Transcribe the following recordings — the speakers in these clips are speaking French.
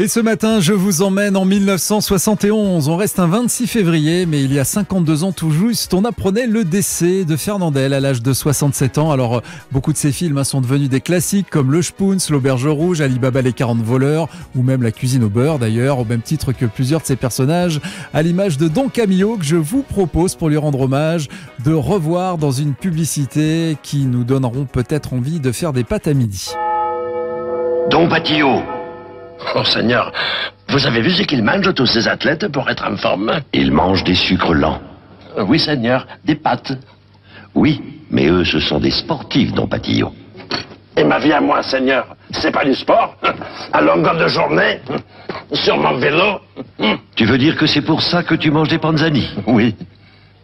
Et ce matin, je vous emmène en 1971. On reste un 26 février, mais il y a 52 ans tout juste, on apprenait le décès de Fernandel à l'âge de 67 ans. Alors, beaucoup de ses films sont devenus des classiques comme Le Spoons, L'Auberge Rouge, Ali Baba les 40 voleurs, ou même La cuisine au beurre d'ailleurs, au même titre que plusieurs de ses personnages, à l'image de Don Camillo que je vous propose pour lui rendre hommage, de revoir dans une publicité qui nous donneront peut-être envie de faire des pâtes à midi. Don Patillot. Oh Seigneur, vous avez vu ce qu'ils mangent tous ces athlètes pour être en forme? Ils mangent des sucres lents. Oui Seigneur, des pâtes. Oui, mais eux ce sont des sportifs, Don Patillot. Et ma vie à moi, Seigneur, c'est pas du sport? À longueur de journée? Sur mon vélo? Tu veux dire que c'est pour ça que tu manges des panzani? Oui.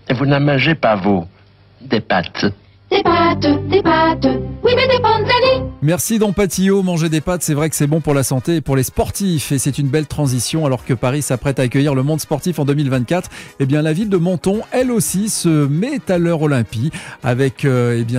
Et vous n'en mangez pas, vous, des pâtes? Des pâtes, oui mais des panzani. Merci Don Patillot, manger des pâtes, c'est vrai que c'est bon pour la santé et pour les sportifs et c'est une belle transition alors que Paris s'apprête à accueillir le monde sportif en 2024. Eh bien la ville de Menton, elle aussi, se met à l'heure Olympie avec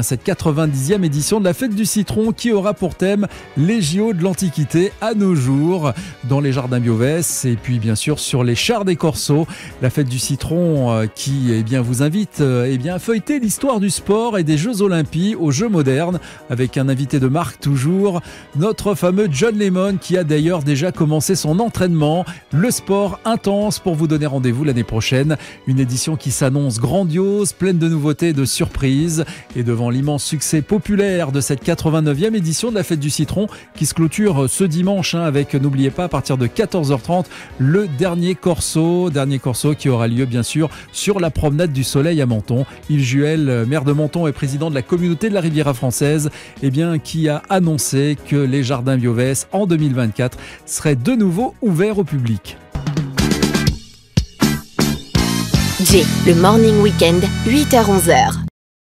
cette 90e édition de la Fête du Citron qui aura pour thème les JO de l'Antiquité à nos jours dans les jardins Biovès et puis bien sûr sur les chars des Corsos. La Fête du Citron qui vous invite à feuilleter l'histoire du sport et des Jeux Olympiques aux Jeux modernes avec un invité de marque toujours, notre fameux John Lemon qui a d'ailleurs déjà commencé son entraînement, le sport intense pour vous donner rendez-vous l'année prochaine. Une édition qui s'annonce grandiose, pleine de nouveautés et de surprises. Et devant l'immense succès populaire de cette 89e édition de la Fête du Citron qui se clôture ce dimanche avec, n'oubliez pas, à partir de 14h30, le dernier corso qui aura lieu bien sûr sur la promenade du Soleil à Menton. Yves Juel, maire de Menton et président de la communauté de la Riviera française, qui a annoncé que les jardins Biovès en 2024 seraient de nouveau ouverts au public. J, le Morning Weekend, 8h-11h.